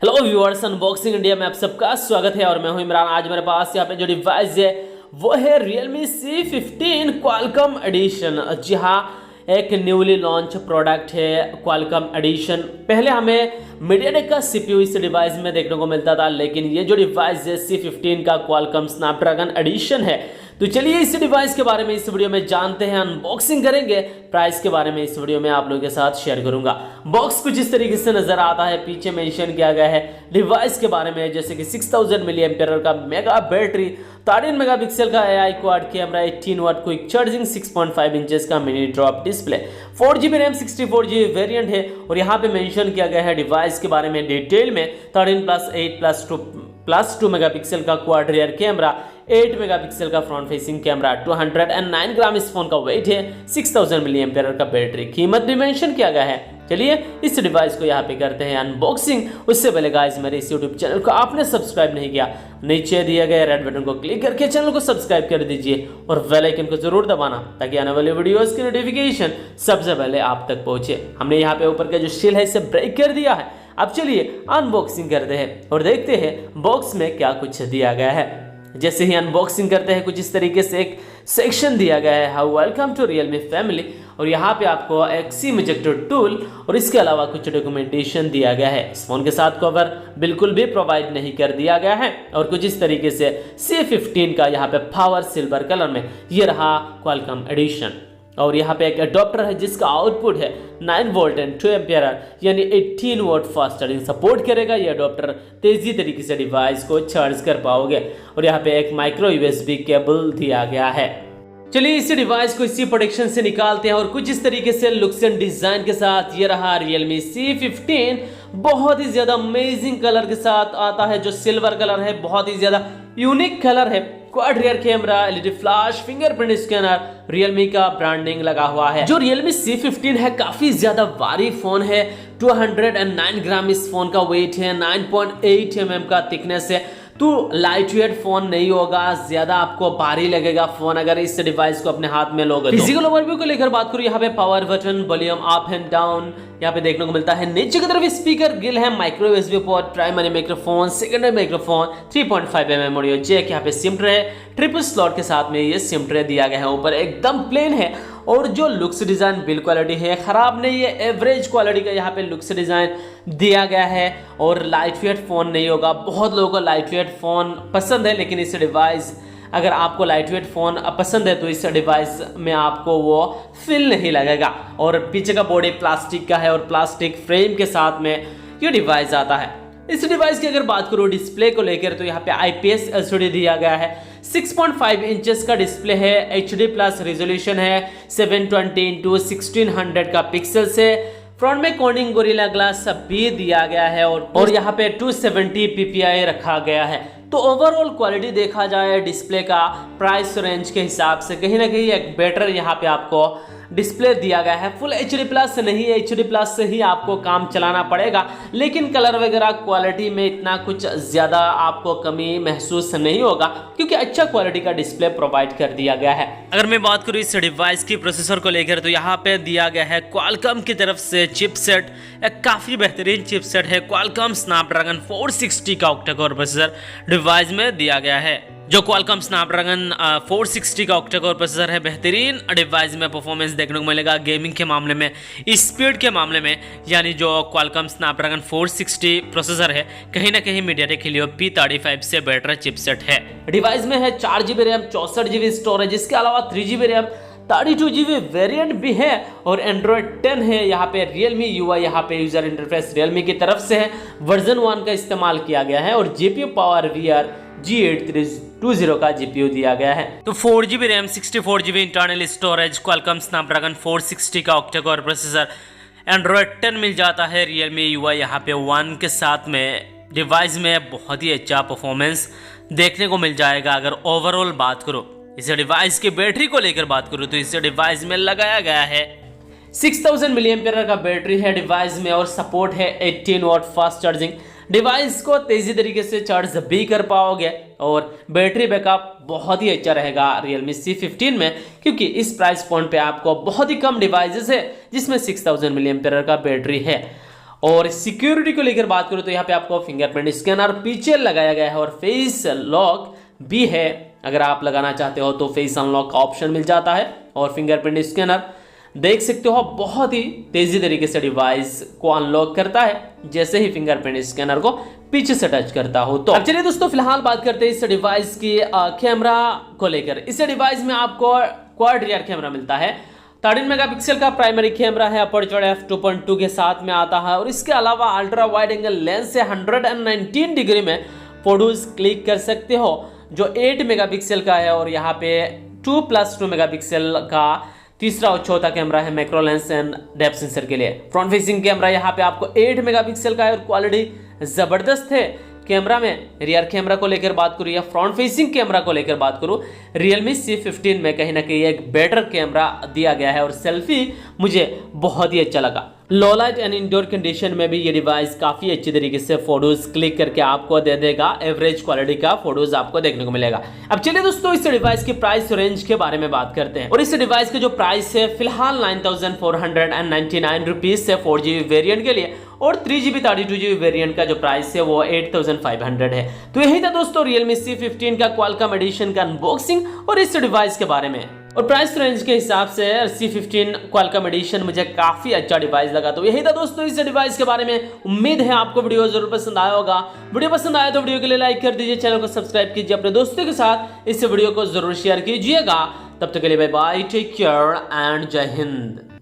Hello viewers, unboxing India में आप सबका स्वागत है और मैं हूं इमरान। आज मेरे पास यहाँ पे जो डिवाइस है वो है Realme C15 Qualcomm एडिशन। जी हाँ, एक न्यूली लॉन्च प्रोडक्ट है Qualcomm एडिशन। पहले हमें मीडियाटेक का CPU इस डिवाइस में देखने को मिलता था, लेकिन ये जो डिवाइस है C15 का Qualcomm स्नैपड्रैगन एडिशन है। तो चलिए इस डिवाइस के बारे में इस वीडियो में जानते हैं, अनबॉक्सिंग करेंगे, प्राइस के बारे में इस वीडियो में आप लोगों के साथ शेयर करूंगा। बॉक्स कुछ इस तरीके से नजर आता है, पीछे मेंशन किया गया है डिवाइस के बारे में, जैसे कि 6000 mAh का मेगा बैटरी, 13 मेगापिक्सल का AI क्वाड कैमरा, 18 वाट क्विक चार्जिंग, 6.5 इंचेस का mini drop display, 4GB RAM 64GB variant है। और यहाँ पे मेंशन किया गया है डिवाइस के बारे में डिटेल में 13+8+2 मेगापिक्सल का क्वाड रियर कैमरा, 8 मेगापिक्सल का फ्रंट फेसिंग कैमरा, 209 ग्राम इस फोन का वेट है, 6000 mAh का बैटरी। कीमत भी मेंशन किया गया है। चलिए इस डिवाइस को यहाँ पे करते हैं अनबॉक्सिंग। उससे पहले गाइस, मेरे इस यूट्यूब चैनल को आपने सब्सक्राइब नहीं किया, नीचे दिए गए रेड बटन को क्लिक करके चैनल को सब्सक्राइब कर दीजिए और बेल आइकन को जरूर दबाना, ताकि आने वाले वीडियोस की नोटिफिकेशन सबसे पहले आप तक पहुंचे। हमने यहाँ पे ऊपर का जो शील है इसे ब्रेक कर दिया है। अब चलिए अनबॉक्सिंग करते हैं और देखते हैं बॉक्स में क्या कुछ दिया गया है। जैसे ही अनबॉक्सिंग करते हैं, कुछ इस तरीके से एक सेक्शन दिया गया है, how welcome to Realme family, और यहाँ पे आपको एक सिम इजेक्टर टूल और इसके अलावा कुछ डॉक्यूमेंटेशन दिया गया है। इस फोन के साथ कवर बिल्कुल भी प्रोवाइड नहीं कर दिया गया है। और कुछ इस तरीके से C15 का यहाँ पे पावर सिल्वर कलर में ये रहा Qualcomm एडिशन। और यहाँ पे एक अडॉप्टर है जिसका आउटपुट है 9 वोल्ट एंड 2 एम्पियर, यानी 18 वोल्ट फास्ट चार्जिंग सपोर्ट करेगा। ये अडॉप्टर तेजी तरीके से डिवाइस को चार्ज कर पाओगे। और यहाँ पे एक माइक्रो USB केबल दिया गया है। चलिए इस डिवाइस को इसी प्रोडक्शन से निकालते हैं और कुछ इस तरीके से लुक्स एंड डिजाइन के साथ ये रहा Realme C15। बहुत ही ज्यादा अमेजिंग कलर के साथ आता है, जो सिल्वर कलर है, बहुत ही ज्यादा यूनिक कलर है। Quad rear camera, LED flash, fingerprint scanner, Realme का ब्रांडिंग लगा हुआ है। जो Realme C15 है काफी ज्यादा भारी फोन है, 209 ग्राम इस फोन का वेट है, 9.8 mm का थिकनेस है। तो लाइट वेट फोन नहीं होगा, ज्यादा आपको भारी लगेगा फोन अगर इस डिवाइस को अपने हाथ में लोगे। फिजिकल ओवरव्यू को लेकर बात करूं, यहाँ पे power button, volume up and down यहाँ पे देखने को मिलता है। नीचे की तरफ स्पीकर ग्रिल है, micro USB port, primary microphone, secondary microphone, 3.5 mm audio jack, यहाँ पे सिम ट्रे, ट्रिपल स्लॉट के साथ में ये सिम ट्रे दिया गया है। ऊपर एकदम प्लेन है और जो लुक्स डिजाइन बिल्ड क्वालिटी है, खराब नहीं है, एवरेज क्वालिटी का यहाँ पे लुक्स डिजाइन दिया गया है। और लाइट वेट फोन नहीं होगा। बहुत लोगों को लाइट वेट फोन पसंद है, लेकिन इस डिवाइस अगर आपको लाइट वेट फोन पसंद है तो इस डिवाइस में आपको वो फील नहीं लगेगा। और पीछे का बॉडी प्लास्टिक का है और प्लास्टिक फ्रेम के साथ में ये डिवाइस आता है। इस डिवाइस की अगर बात करूं डिस्प्ले को लेकर, तो यहाँ पे IPS LCD दिया गया है, 6.5 इंचेस का डिस्प्ले है, HD प्लस रेजोल्यूशन है, 720x1600 का पिक्सल है। फ्रंट में कॉर्निंग गोरिल्ला ग्लास भी दिया गया है और यहाँ पे 270 PPI रखा गया है। तो ओवरऑल क्वालिटी देखा जाए डिस्प्ले का प्राइस रेंज के हिसाब से कहीं ना कहीं एक बेटर यहाँ पे आपको डिस्प्ले दिया गया है। फुल HD प्लस नहीं है, HD प्लस से ही आपको काम चलाना पड़ेगा, लेकिन कलर वगैरह क्वालिटी में इतना कुछ ज्यादा आपको कमी महसूस नहीं होगा, क्योंकि अच्छा क्वालिटी का डिस्प्ले प्रोवाइड कर दिया गया है। अगर मैं बात करूं इस डिवाइस की प्रोसेसर को लेकर, तो यहाँ पे दिया गया है Qualcomm की तरफ से चिपसेट, एक काफी बेहतरीन चिपसेट है, Qualcomm स्नैपड्रैगन 460 का ऑक्टा कोर प्रोसेसर डिवाइस में दिया गया है। जो Qualcomm स्नैपड्रैगन 460 का ऑक्टा कोर प्रोसेसर है, बेहतरीन डिवाइस में परफॉर्मेंस देखने को मिलेगा गेमिंग के मामले में, स्पीड के मामले में। यानी जो Qualcomm स्नैपड्रैगन 460 प्रोसेसर है, कहीं ना कहीं मीडियाटेक हीलियो P35 से बेटर चिपसेट है। डिवाइस में है 4GB रैम, 64GB स्टोरेज, इसके अलावा 3GB रैम, 32GB वेरिएंट भी है और Android 10 है। यहाँ पे Realme UI, यहाँ पे यूजर इंटरफेस Realme की तरफ से है, वर्जन 1 का इस्तेमाल किया गया है और GPU पावर VR G8320 का GPU दिया गया है। तो 4GB RAM, 64GB internal storage, Qualcomm Snapdragon 460 का ऑक्टा कोर प्रोसेसर, Android 10 मिल जाता है Realme UI यहाँ पे 1 के साथ में। डिवाइस में बहुत ही अच्छा परफॉर्मेंस देखने को मिल जाएगा। अगर ओवरऑल बात करो, इस डिवाइस की बैटरी को लेकर बात करूं, तो इस डिवाइस में लगाया गया है 6000 mAh का बैटरी है डिवाइस में और सपोर्ट है 18 वाट फास्ट चार्जिंग। डिवाइस को तेजी तरीके से चार्ज भी कर पाओगे और बैटरी बैकअप बहुत ही अच्छा रहेगा Realme C15 में, क्योंकि इस प्राइस पॉइंट पे आपको बहुत ही कम डिवाइसेस है जिसमें 6000 mAh का बैटरी है। और सिक्योरिटी को लेकर बात करूं तो यहाँ पे आपको फिंगरप्रिंट स्कैनर पीछे लगाया गया है और फेस लॉक भी है। अगर आप लगाना चाहते हो तो फेस अनलॉक का ऑप्शन मिल जाता है और फिंगरप्रिंट स्कैनर देख सकते हो बहुत ही तेजी तरीके से डिवाइस को अनलॉक करता है जैसे ही फिंगरप्रिंट स्कैनर को पीछे से टच करता हो। तो अब चलिए दोस्तों फिलहाल बात करते हैं इस डिवाइस की कैमरा को लेकर। इस डिवाइस में आपको क्वाड रियर कैमरा मिलता है। 13 मेगापिक्सल का प्राइमरी कैमरा है, अपर्चर f2.2 के साथ में आता है और इसके अलावा अल्ट्रा वाइड एंगल लेंस से 119 डिग्री में फोटोज क्लिक कर सकते हो जो 8 मेगापिक्सल का है। और यहाँ पे 2+2 मेगापिक्सल का तीसरा और चौथा कैमरा है macro lens and depth sensor के लिए। फ्रंट फेसिंग कैमरा यहाँ पे आपको 8 मेगापिक्सल का है और क्वालिटी जबरदस्त है कैमरा में। रियर कैमरा को लेकर बात करूँ या फ्रंट फेसिंग कैमरा को लेकर बात करूँ, Realme C15 में कहीं ना कहीं एक बेटर कैमरा दिया गया है और सेल्फी मुझे बहुत ही अच्छा लगा। लो लाइट एंड इंडोर कंडीशन में भी ये डिवाइस काफी अच्छी तरीके से फोटोज क्लिक करके आपको दे देगा, एवरेज क्वालिटी का फोटोज आपको देखने को मिलेगा। अब चलिए दोस्तों इस डिवाइस की प्राइस रेंज के बारे में बात करते हैं और इस डिवाइस के जो प्राइस है फिलहाल 9499 रुपीज से 4GB वेरिएंट के लिए और 3GB 32GB वेरिएंट का जो प्राइस है वो 8500 है। तो यही था दोस्तों Realme C15 का क्वालकॉम एडिशन का अनबॉक्सिंग और इस डिवाइस के बारे में। और प्राइस रेंज के हिसाब से C15 क्वालकॉम एडिशन मुझे काफी अच्छा डिवाइस लगा। तो यही था दोस्तों इस डिवाइस के बारे में। उम्मीद है आपको वीडियो जरूर पसंद आया होगा। वीडियो पसंद आया तो वीडियो के लिए लाइक कर दीजिए, चैनल को सब्सक्राइब कीजिए, अपने दोस्तों के साथ इस वीडियो को जरूर शेयर कीजिएगा। तब तक के लिए bye bye, take care and जय हिंद।